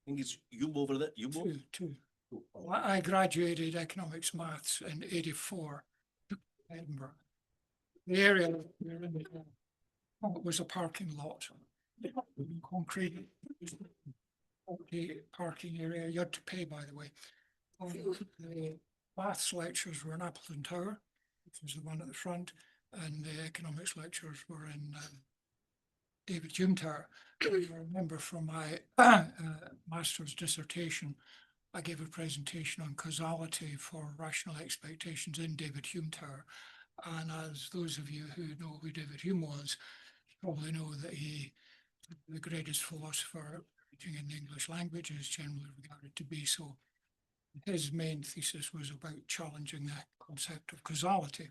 think it's you over there, you Two. Well, I graduated economics maths in '84, Edinburgh. The area we're in was a parking lot, concrete parking area. You had to pay, by the way. The maths lectures were in Appleton Tower, which was the one at the front, and the economics lectures were in David Hume Tower. I remember from my master's dissertation, I gave a presentation on causality for rational expectations in David Hume Tower. And as those of you who know who David Hume was, probably know that he, the greatest philosopher in the English language, is generally regarded to be so. His main thesis was about challenging the concept of causality.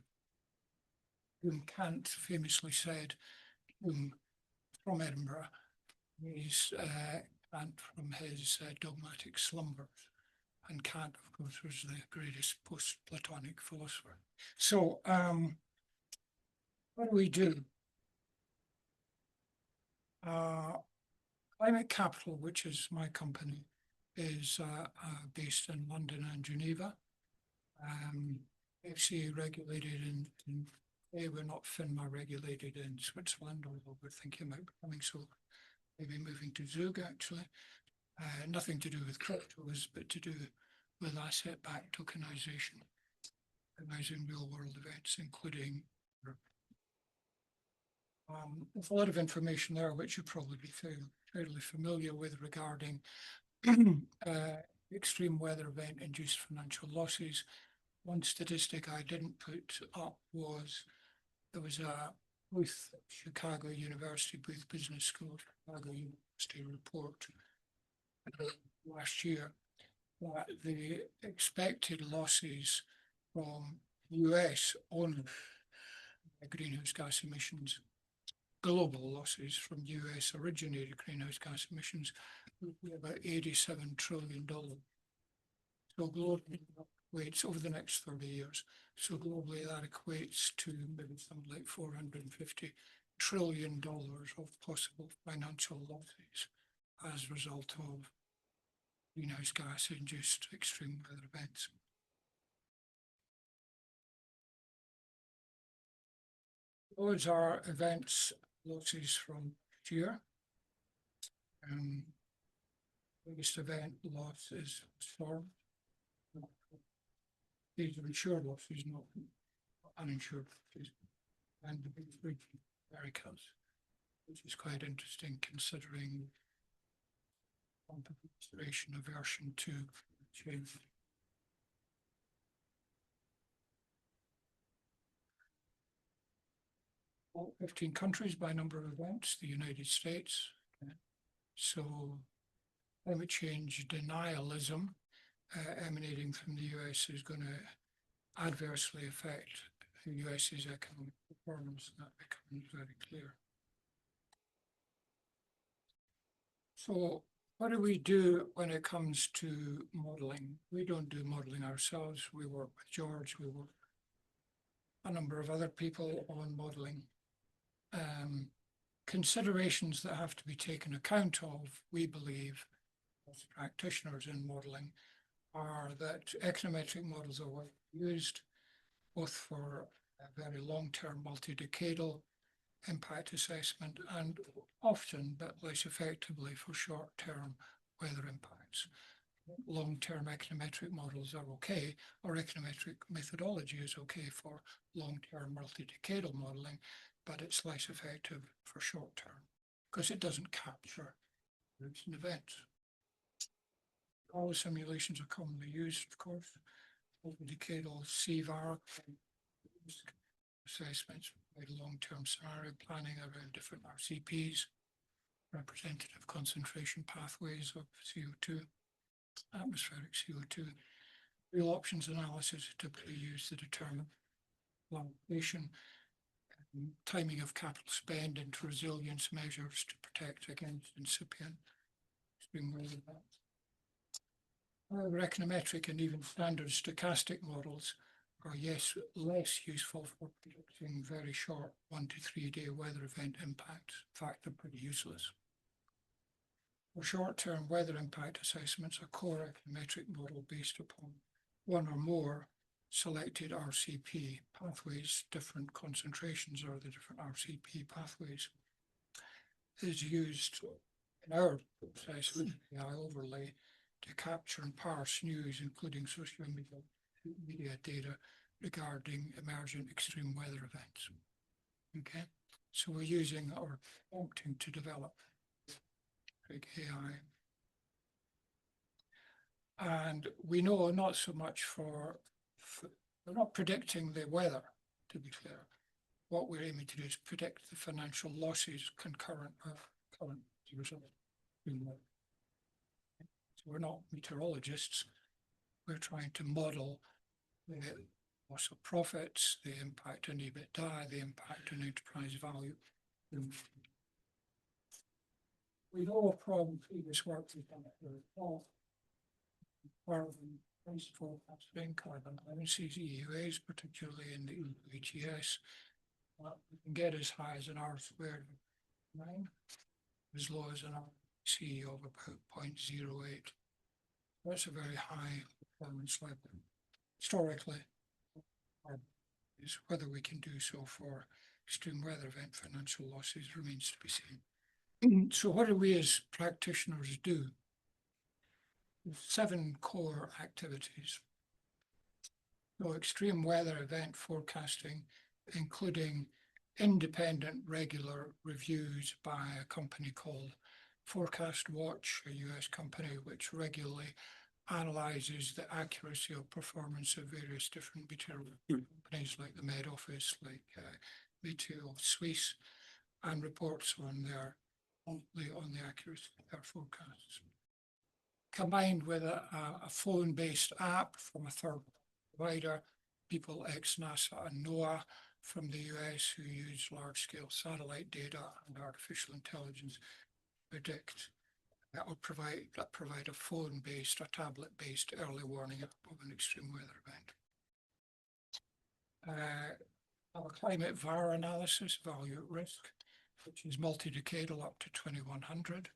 Whom Kant famously said, Hume from Edinburgh, he's Kant from his dogmatic slumbers. And Kant, of course, was the greatest post-Platonic philosopher. So what do we do? Climate Capital, which is my company, is based in London and Geneva. FCA regulated we're not FINMA regulated in Switzerland, although we're thinking about becoming so, maybe moving to Zug actually. Nothing to do with cryptos, but to do with asset-backed tokenization, recognizing real-world events, including there's a lot of information there which you'll probably be fairly familiar with regarding extreme weather event-induced financial losses. One statistic I didn't put up was there was a Booth, Chicago University, Booth Business School, Chicago University report last year that the expected losses from US only greenhouse gas emissions, global losses from US originated greenhouse gas emissions would be about $87 trillion. So globally that equates over the next 30 years. So globally that equates to maybe something like $450 trillion of possible financial losses as a result of greenhouse gas induced extreme weather events. Those are events losses from last year. Biggest event loss is storm. These are insured losses, not uninsured losses. And the biggest region, Americas, which is quite interesting considering consideration aversion to change. All 15 countries by number of events, the United States. So climate change denialism emanating from the US is going to adversely affect the US's economic performance, and that becomes very clear. So what do we do when it comes to modelling? We don't do modelling ourselves. We work with George. We work with a number of other people on modelling. Considerations that have to be taken account of, we believe, as practitioners in modelling, are that econometric models are well used, both for a very long-term multi-decadal impact assessment and often, but less effectively, for short-term weather impacts. Long-term econometric models are okay, or econometric methodology is okay for long-term multi-decadal modeling, but it's less effective for short-term because it doesn't capture recent events. All the simulations are commonly used, of course. Multi-decadal CVAR assessments, long-term scenario planning around different RCPs, representative concentration pathways of CO2, atmospheric CO2. Real options analysis is typically used to determine allocation, timing of capital spend into resilience measures to protect against incipient extreme weather events. However, econometric and even standard stochastic models are, yes, less useful for predicting very short 1 to 3 day weather event impacts. In fact, they're pretty useless. For short-term weather impact assessments, a core econometric model based upon one or more selected RCP pathways, different concentrations or the different RCP pathways, is used in our process with the AI overlay to capture and parse news, including social media data regarding emergent extreme weather events. Okay, so we're using or attempting to develop big AI. And we know not so much we're not predicting the weather, to be clear. What we're aiming to do is predict the financial losses concurrent of current result. So we're not meteorologists. We're trying to model the loss of profits, the impact on EBITDA, the impact on enterprise value. We know from previous work we've done at the fall, carbon price forecasting, carbon emissions, EUAs, particularly in the ETS, we can get as high as an R squared 9, as low as an RC of about 0.08. That's a very high performance level. Historically, is whether we can do so for extreme weather event financial losses remains to be seen. So what do we as practitioners do? 7 core activities. So extreme weather event forecasting, including independent regular reviews by a company called Forecast Watch, a US company which regularly analyzes the accuracy of performance of various different material companies like the Met Office, like Meteo Suisse, and reports on the accuracy of their forecasts. Combined with a phone-based app from a third provider, people ex-NASA and NOAA from the US who use large-scale satellite data and artificial intelligence predict or provide a phone-based or tablet-based early warning of an extreme weather event. Our climate VAR analysis, value at risk, which is multi-decadal up to 2100.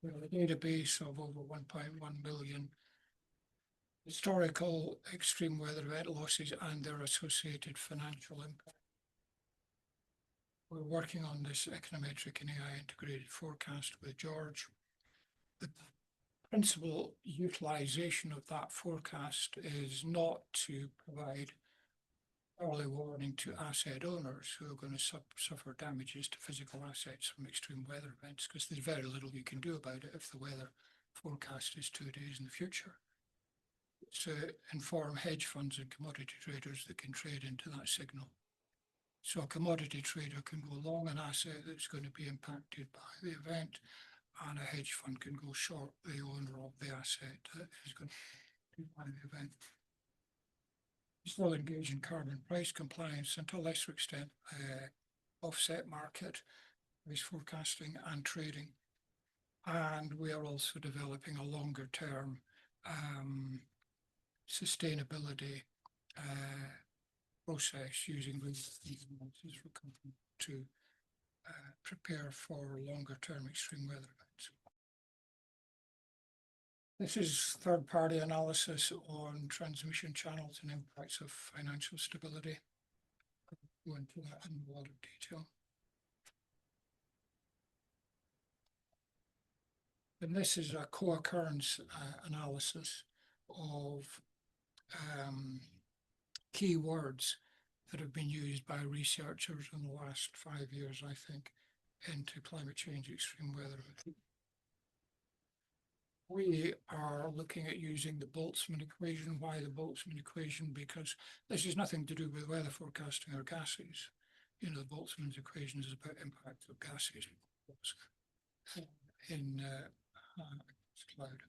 We have a database of over 1.1 million historical extreme weather event losses and their associated financial impact. We're working on this econometric and AI integrated forecast with George. The principal utilization of that forecast is not to provide early warning to asset owners who are going to suffer damages to physical assets from extreme weather events, because there's very little you can do about it if the weather forecast is 2 days in the future. To inform hedge funds and commodity traders that can trade into that signal. So a commodity trader can go long an asset that's going to be impacted by the event, and a hedge fund can go short the owner of the asset that is going to be by the event. Still engage in carbon price compliance and to a lesser extent offset market, price forecasting and trading. And we are also developing a longer term sustainability process using these analyses for companies to prepare for longer term extreme weather events. This is third-party analysis on transmission channels and impacts of financial stability. I'll go into that in a lot of detail. And this is a co-occurrence analysis of keywords that have been used by researchers in the last 5 years, I think, into climate change, extreme weather. We are looking at using the Boltzmann equation. Why the Boltzmann equation? Because this has nothing to do with weather forecasting or gases. You know, the Boltzmann equation is about impact of gases in cloud.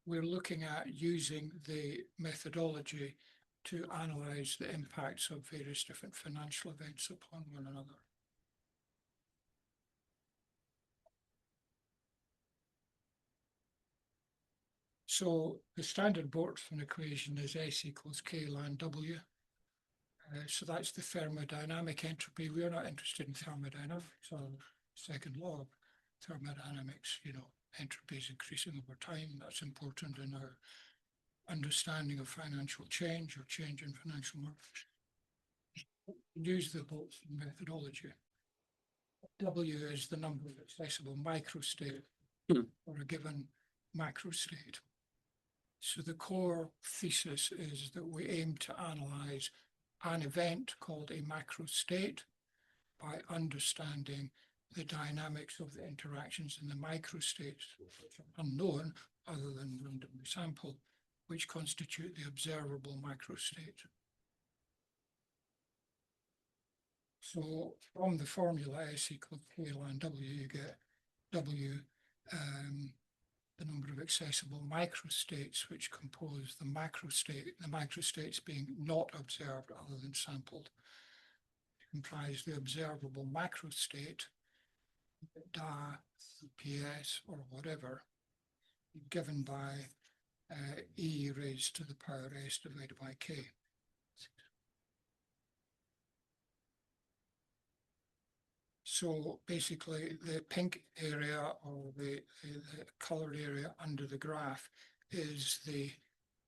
We're looking at using the methodology to analyze the impacts of various different financial events upon one another. So the standard Boltzmann equation is S equals K ln W. So that's the thermodynamic entropy. We are not interested in thermodynamics or second law of thermodynamics, entropy is increasing over time. That's important in our understanding of financial change or change in financial markets. Use the Boltzmann methodology. W is the number of accessible microstate for a given macrostate. So the core thesis is that we aim to analyze an event called a macrostate by understanding the dynamics of the interactions in the microstates, which are unknown other than randomly sampled, which constitute the observable macrostate. So from the formula S equals K ln W, you get W, the number of accessible microstates which compose the macrostates being not observed other than sampled, comprise the observable macrostate, DA, PS, or whatever, given by E raised to the power S divided by K. So basically the pink area or the colored area under the graph is the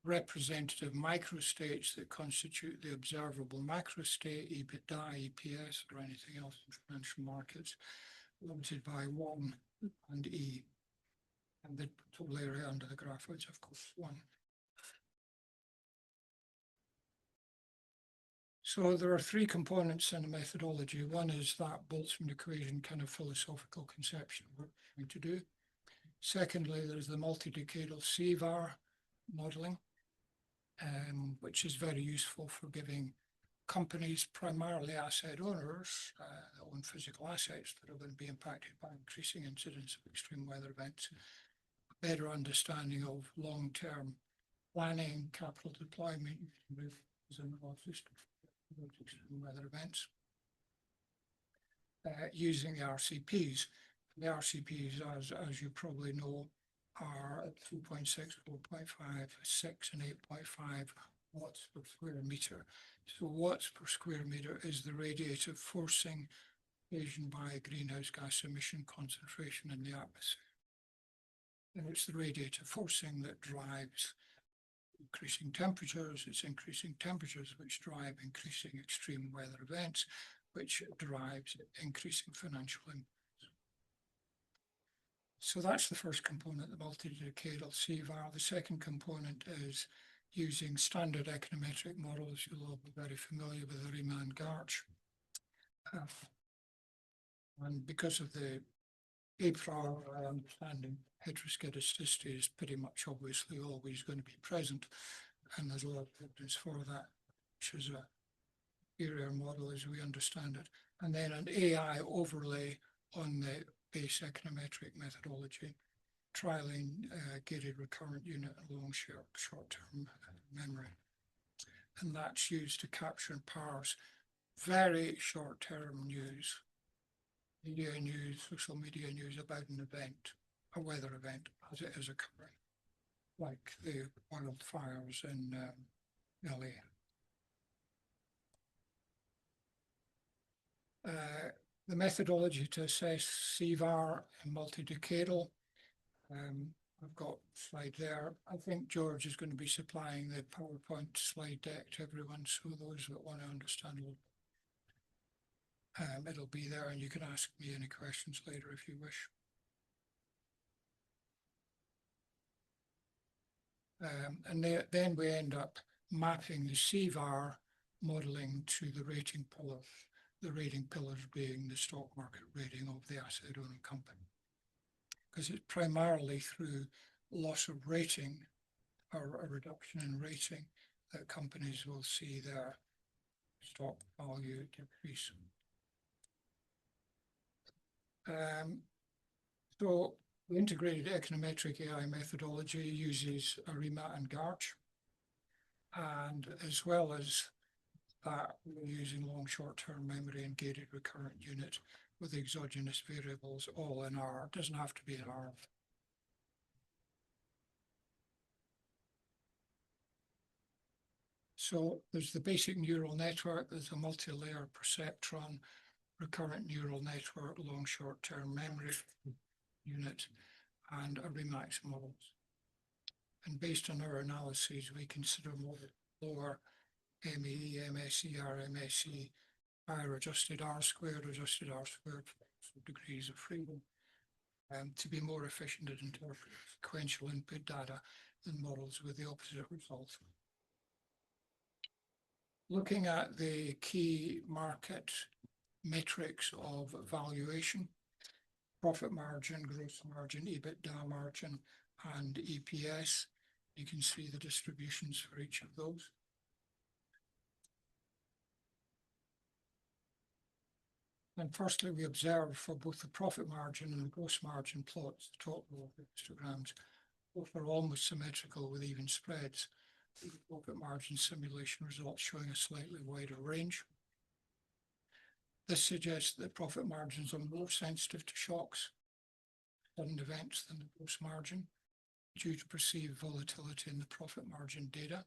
representative microstates that constitute the observable macrostate, EBITDA, EPS, or anything else in financial markets, limited by 1 and E. And the total area under the graph is, of course, 1. So there are 3 components in the methodology. One is that Boltzmann equation kind of philosophical conception we're trying to do. Secondly, there's the multi-decadal CVAR modeling, which is very useful for giving companies, primarily asset owners, that own physical assets that are going to be impacted by increasing incidence of extreme weather events, a better understanding of long-term planning, capital deployment, analysis of extreme weather events, using the RCPs. The RCPs, as you probably know, are at 3.6, 4.5, 6, and 8.5 watts per square meter. So watts per square meter is the radiative forcing occasioned by greenhouse gas emission concentration in the atmosphere. And it's the radiative forcing that drives increasing temperatures. It's increasing temperatures which drive increasing extreme weather events, which drives increasing financial impacts. So that's the first component, the multi-decadal CVAR. The second component is using standard econometric models. You'll all be very familiar with the Riemann-Garch. And because of the a priori understanding, heteroscedasticity is pretty much obviously always going to be present. And there's a lot of evidence for that, which is a superior model as we understand it. And then an AI overlay on the base econometric methodology, trialing gated recurrent unit and long short-term memory. And that's used to capture and parse very short-term news, media news, social media news about an event, a weather event, as it is occurring, like the wildfires in LA. The methodology to assess CVAR and multi-decadal, I've got a slide there. I think George is going to be supplying the PowerPoint slide deck to everyone, so those that want to understand a little bit. It'll be there, and you can ask me any questions later if you wish. And then we end up mapping the CVAR modeling to the rating pillar. The rating pillars being the stock market rating of the asset owning company. Because it's primarily through loss of rating or a reduction in rating that companies will see their stock value decrease. So the integrated econometric AI methodology uses ARIMA and Garch, and as well as that, we're using long short-term memory and gated recurrent unit with exogenous variables all in R. It doesn't have to be in R. So there's the basic neural network, there's a multi-layer perceptron, recurrent neural network, long short-term memory. unit and a Remax models. And based on our analyses, we consider more lower ME, MSER, MSE, higher adjusted R squared degrees of freedom to be more efficient in interpreting sequential input data than models with the opposite result. Looking at the key market metrics of valuation, profit margin, gross margin, EBITDA margin, and EPS, you can see the distributions for each of those. And firstly, we observe for both the profit margin and the gross margin plots, the top row of histograms, both are almost symmetrical with even spreads. The profit margin simulation results showing a slightly wider range. This suggests that profit margins are more sensitive to shocks, sudden events than the gross margin, due to perceived volatility in the profit margin data.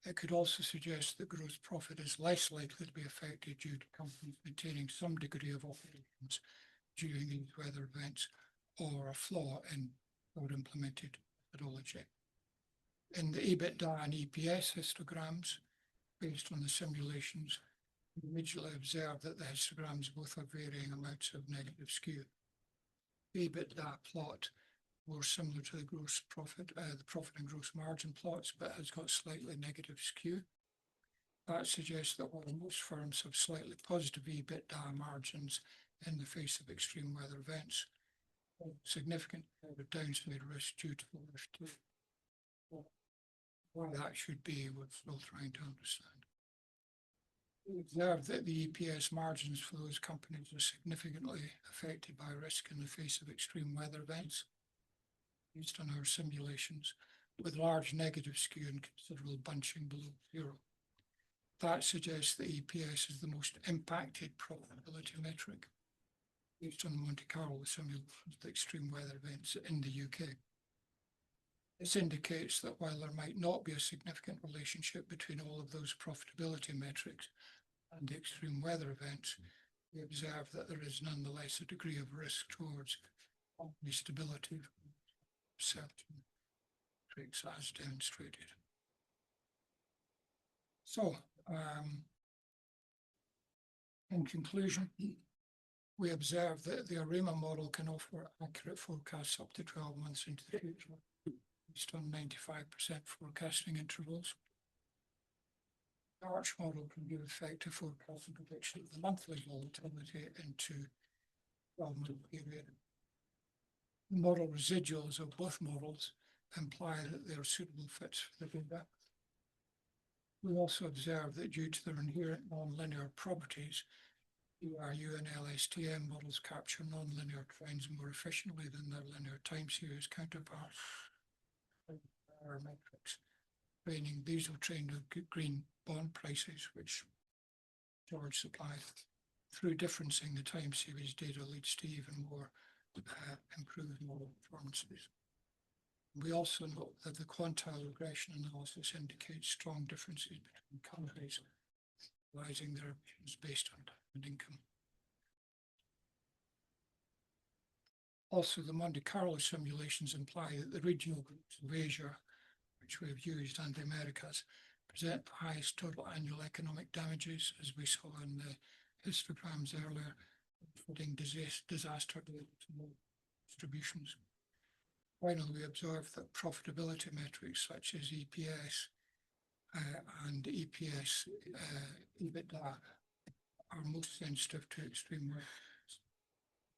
It could also suggest that gross profit is less likely to be affected due to companies maintaining some degree of operations during these weather events or a flaw in our implemented methodology. In the EBITDA and EPS histograms, based on the simulations, we immediately observe that the histograms both have varying amounts of negative skew. The EBITDA plot more similar to the gross profit, the profit and gross margin plots, but has got slightly negative skew. That suggests that while most firms have slightly positive EBITDA margins in the face of extreme weather events, significant downside risk due to the risk too. Why that should be, we're still trying to understand. We observe that the EPS margins for those companies are significantly affected by risk in the face of extreme weather events, based on our simulations, with large negative skew and considerable bunching below zero. That suggests that EPS is the most impacted profitability metric, based on the Monte Carlo simulations of extreme weather events in the UK. This indicates that while there might not be a significant relationship between all of those profitability metrics and the extreme weather events, we observe that there is nonetheless a degree of risk towards company stability certain metrics as demonstrated. So, in conclusion, we observe that the ARIMA model can offer accurate forecasts up to 12 months into the future, based on 95% forecasting intervals. The ARCH model can give effective forecast and prediction of the monthly volatility into 12-month period. The model residuals of both models imply that they are suitable fits for the data. We also observe that due to their inherent nonlinear properties, URU and LSTM models capture nonlinear trends more efficiently than their linear time series counterparts. Our metrics training, these are trained with green bond prices, which George supplies. Through differencing the time series data leads to even more improved model performances. We also note that the quantile regression analysis indicates strong differences between countries, analyzing their emissions based on time and income. Also, the Monte Carlo simulations imply that the regional groups of Asia, which we have used, and the Americas, present the highest total annual economic damages, as we saw in the histograms earlier, including disaster distributions. Finally, we observe that profitability metrics such as EPS and EPS EBITDA are most sensitive to extreme weather,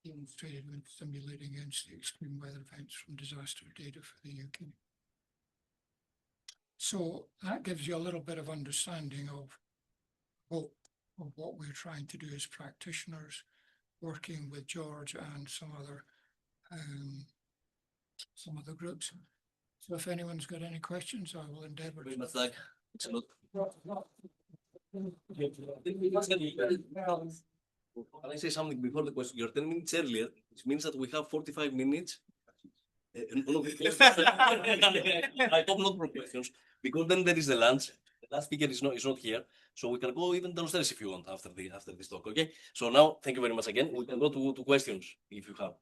demonstrated when simulating against the extreme weather events from disaster data for the UK. So that gives you a little bit of understanding of what we're trying to do as practitioners, working with George and some other groups. So if anyone's got any questions, I will endeavour to. Can I say something before the question? You're 10 minutes earlier, which means that we have 45 minutes. I hope not for questions, because then there is the lunch. The last speaker is not here, so we can go even downstairs if you want after this talk. Okay. So now, thank you very much again. We can go to questions if you have.